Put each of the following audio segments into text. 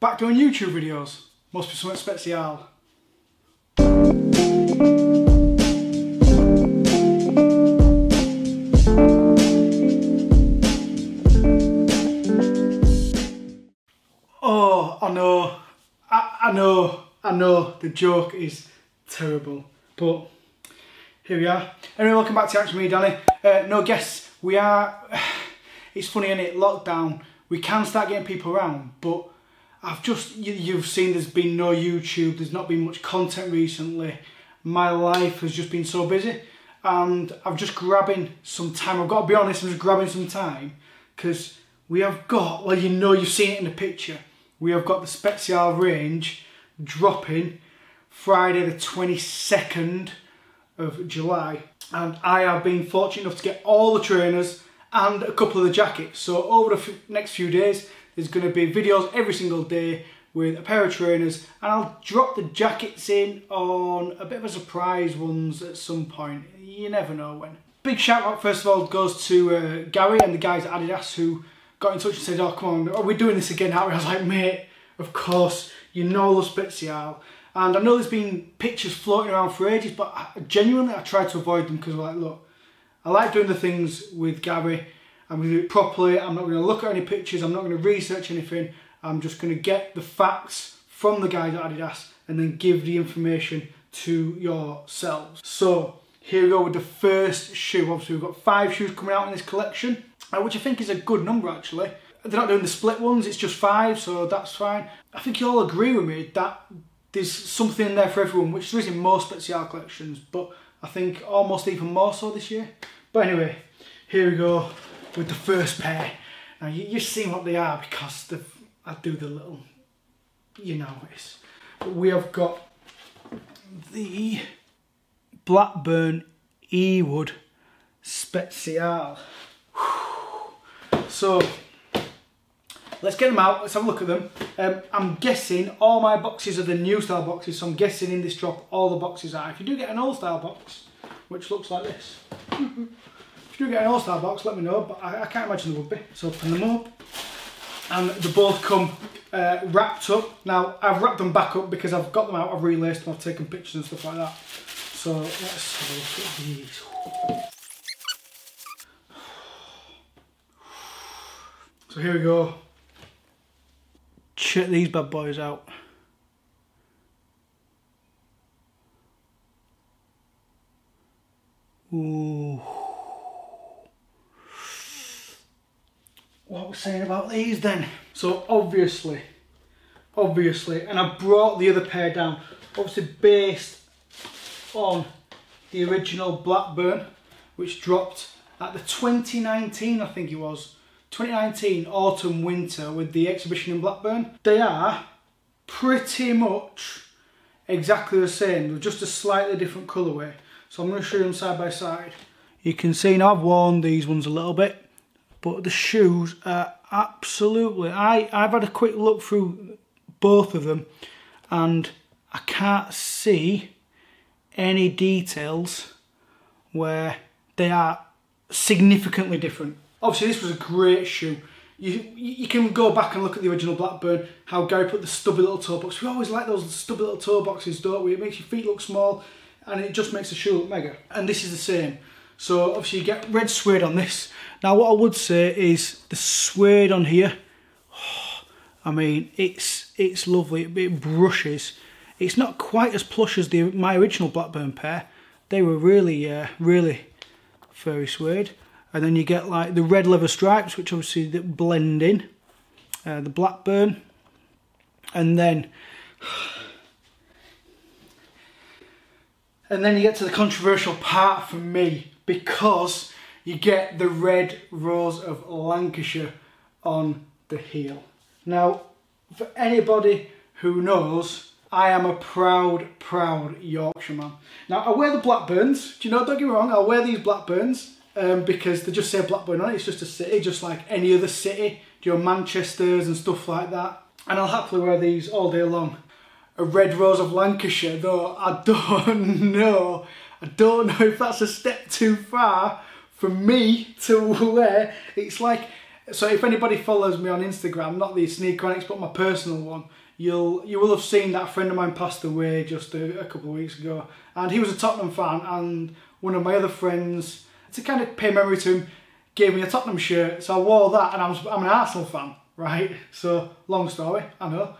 Back doing YouTube videos. Must be something Spezial. Oh, I know, the joke is terrible, but here we are. Anyway, welcome back to Action Me, Danny. No guests, we are, it's funny, isn't it, lockdown, we can start getting people around, but you've seen there's been no YouTube, there's not been much content recently. My life has just been so busy, and I'm just grabbing some time. I've got to be honest, I'm just grabbing some time, because we have got, well, you know, you've seen it in the picture, we have got the Spezial range dropping Friday the 22nd of July, and I have been fortunate enough to get all the trainers and a couple of the jackets. So over the next few days there's going to be videos every single day with a pair of trainers, and I'll drop the jackets in on a bit of a surprise ones at some point. You never know when. Big shout out first of all goes to Gary and the guys at Adidas who got in touch and said, oh come on, are we doing this again, Harry? I was like, mate, of course, you know the Spezial. And I know there's been pictures floating around for ages, but I tried to avoid them because I'm like, look, I like doing the things with Gary. I'm going to do it properly. I'm not going to look at any pictures. I'm not going to research anything. I'm just going to get the facts from the guys at Adidas and then give the information to yourselves. So here we go with the first shoe. Obviously we've got 5 shoes coming out in this collection, which I think is a good number actually. They're not doing the split ones, it's just 5, so that's fine. I think you'll all agree with me that there's something in there for everyone, which there is in most Spezial collections, but I think almost even more so this year. But anyway, here we go with the first pair. Now you've seen what they are because I do the little, you know this. But we have got the Blackburn Ewood Spezial. So let's get them out, let's have a look at them. I'm guessing all my boxes are the new style boxes, so I'm guessing in this drop all the boxes are. If you do get an old style box, which looks like this, if you do get an all-star box, let me know, but I can't imagine there would be. So open them up, and they both come wrapped up. Now, I've wrapped them back up because I've got them out, I've relaced them, I've taken pictures and stuff like that. So let's have a look at these. So here we go. Check these bad boys out. Ooh. What we're saying about these then? So obviously, and I brought the other pair down, obviously based on the original Blackburn, which dropped at the 2019, I think it was, 2019 autumn winter with the exhibition in Blackburn. They are pretty much exactly the same, they're just a slightly different colourway. So I'm going to show them side by side. You can see now I've worn these ones a little bit, but the shoes are absolutely, I've had a quick look through both of them and I can't see any details where they are significantly different. Obviously this was a great shoe. You can go back and look at the original Blackburn, how Gary put the stubby little toe box. We always like those stubby little toe boxes, don't we? It makes your feet look small and it just makes the shoe look mega. And this is the same. So obviously you get red suede on this. Now what I would say is the suede on here, I mean it's lovely, it brushes. It's not quite as plush as my original Blackburn pair. They were really, really furry suede. And then you get like the red leather stripes, which obviously that blend in, the Blackburn. And then you get to the controversial part for me, because you get the red rose of Lancashire on the heel. Now, for anybody who knows, I am a proud Yorkshireman. Now, I wear the Blackburns. Do you know, don't get me wrong, I'll wear these Blackburns because they just say Blackburn on it. It's just a city, just like any other city. Do you know, Manchester's and stuff like that. And I'll happily wear these all day long. A red rose of Lancashire, though, I don't know if that's a step too far for me to wear. It's like So if anybody follows me on Instagram, not the Sneakeronics, but my personal one, you will have seen that a friend of mine passed away just a couple of weeks ago, and he was a Tottenham fan, and one of my other friends, to kind of pay memory to him, gave me a Tottenham shirt, so I wore that, and I'm an Arsenal fan, right? So long story, I know,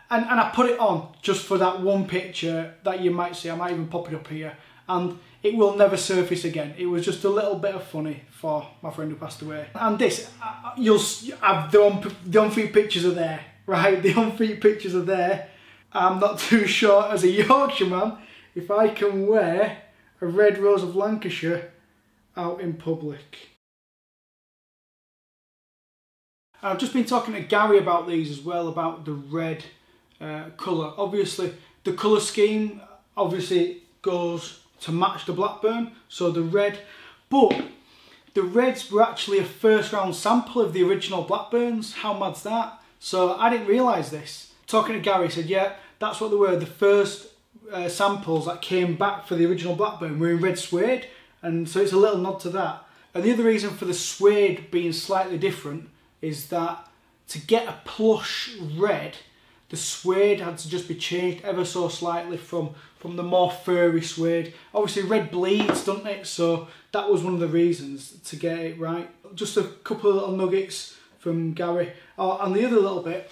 and I put it on just for that one picture that you might see. I might even pop it up here, and it will never surface again. It was just a little bit of funny for my friend who passed away. And this, you'll have the on-feet pictures are there, right? The on-feet pictures are there. I'm not too sure as a Yorkshireman if I can wear a red rose of Lancashire out in public. I've just been talking to Gary about these as well, about the red colour. Obviously, the colour scheme obviously goes to match the Blackburn, so the red, but the reds were actually a first round sample of the original Blackburns. How mad's that? So I didn't realise this. Talking to Gary, he said, yeah, that's what they were. The first samples that came back for the original Blackburn were in red suede, and so it's a little nod to that. And the other reason for the suede being slightly different is that to get a plush red, the suede had to just be changed ever so slightly from the more furry suede. Obviously red bleeds, doesn't it? So that was one of the reasons to get it right. Just a couple of little nuggets from Gary. Oh, and the other little bit,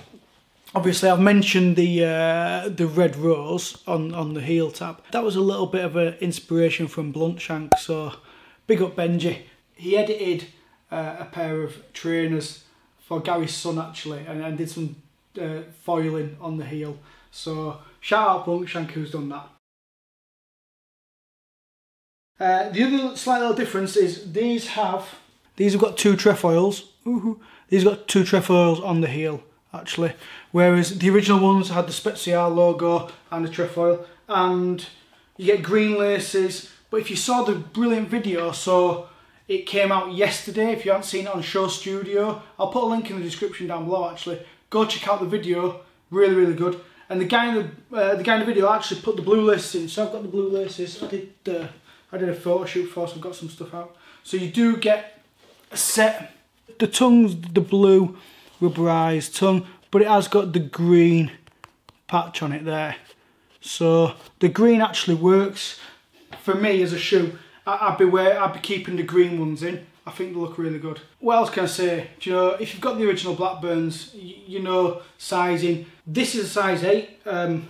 obviously I've mentioned the red rose on the heel tab. That was a little bit of an inspiration from Bluntshank, so big up Benji. He edited a pair of trainers for Gary's son actually, and did some foiling on the heel. So shout out Bluntshank who's done that. The other slight little difference is these have got two trefoils. These got two trefoils on the heel actually, whereas the original ones had the Spezial logo and the trefoil, and you get green laces. But if you saw the brilliant video, so it came out yesterday, if you haven't seen it on Show Studio, I'll put a link in the description down below actually. Go check out the video, really good. And the guy in the video actually put the blue laces in, so I've got the blue laces. I did a photo shoot for, so I've got some stuff out. So you do get a set. The tongue's the blue rubberized tongue, but it has got the green patch on it there. So the green actually works for me as a shoe. I'd be keeping the green ones in. I think they look really good. What else can I say? Do you know, if you've got the original Blackburns, you know sizing. This is a size 8.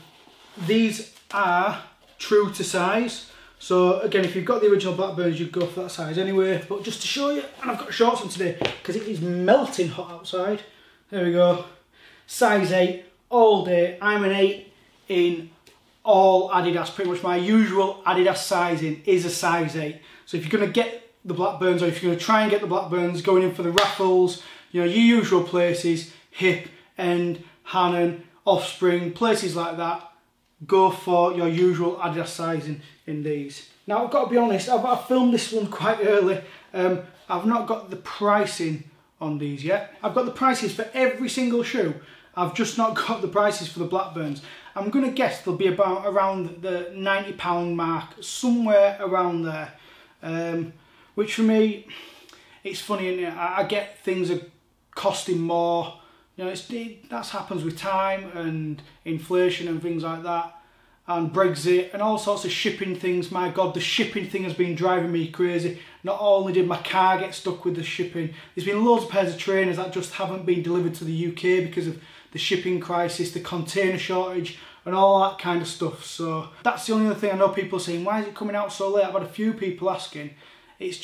These are true to size. So again, if you've got the original Blackburns, you'd go for that size anyway. But just to show you, and I've got shorts on today because it is melting hot outside. There we go. Size 8 all day. I'm an 8 in all Adidas. Pretty much my usual Adidas sizing is a size 8. So if you're going to get the Blackburns, or if you're going to try and get the Blackburns, going in for the raffles, you know, your usual places, Hip, End, Hannon, Offspring, places like that, go for your usual Adidas sizing in these. Now I've got to be honest, I've filmed this one quite early. I've not got the pricing on these yet. I've got the prices for every single shoe. I've just not got the prices for the Blackburns. I'm going to guess they'll be about around the £90 mark, somewhere around there. Which for me, it's funny, isn't it? I get things are costing more. You know, that happens with time and inflation and things like that, and Brexit and all sorts of shipping things. My God, the shipping thing has been driving me crazy. Not only did my car get stuck with the shipping, there's been loads of pairs of trainers that just haven't been delivered to the UK because of the shipping crisis, the container shortage and all that kind of stuff. So that's the only other thing I know people are saying, why is it coming out so late? I've had a few people asking. It's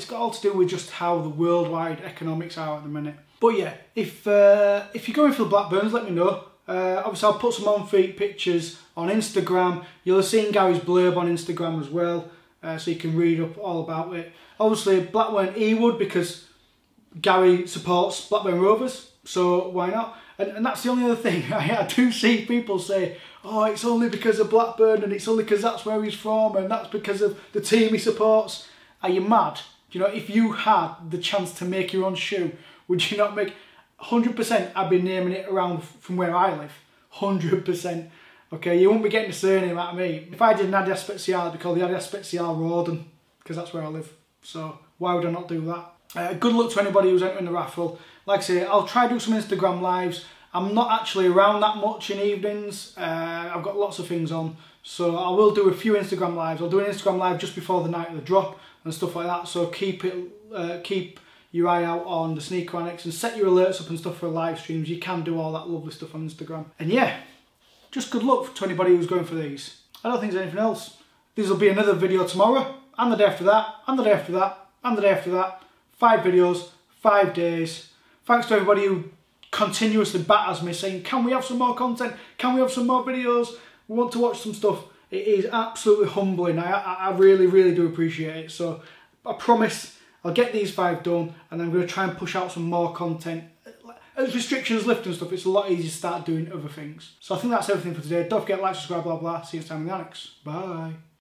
got all to do with just how the worldwide economics are at the minute. But yeah, if you're going for the Blackburns, let me know. Obviously I'll put some on-feet pictures on Instagram. You'll have seen Gary's blurb on Instagram as well, so you can read up all about it. Obviously Blackburn Ewood, because Gary supports Blackburn Rovers, so why not? And that's the only other thing. I do see people say, oh, it's only because of Blackburn, and it's only because that's where he's from, and that's because of the team he supports. Are you mad? Do you know, if you had the chance to make your own shoe, would you not make 100%? I'd be naming it around from where I live. 100%. Okay, you won't be getting a surname out of me. If I did an Adidas Spezial, it'd be called the Adidas Spezial Roden, because that's where I live. So why would I not do that? Good luck to anybody who's entering the raffle. Like I say, I'll try to do some Instagram lives. I'm not actually around that much in evenings. I've got lots of things on. So I will do a few Instagram lives. I'll do an Instagram live just before the night of the drop and stuff like that. So keep your eye out on the Sneaker Annex and set your alerts up and stuff for live streams. You can do all that lovely stuff on Instagram. And yeah, just good luck to anybody who's going for these. I don't think there's anything else. This will be another video tomorrow, and the day after that, and the day after that, and the day after that. 5 videos, 5 days. Thanks to everybody who continuously batters me saying, can we have some more content? Can we have some more videos? We want to watch some stuff. It is absolutely humbling. I really, really do appreciate it. So I promise I'll get these 5 done, and I'm going to try and push out some more content. As restrictions lift and stuff, it's a lot easier to start doing other things. So I think that's everything for today. Don't forget to like, subscribe, blah, blah. See you next time in the Annex. Bye.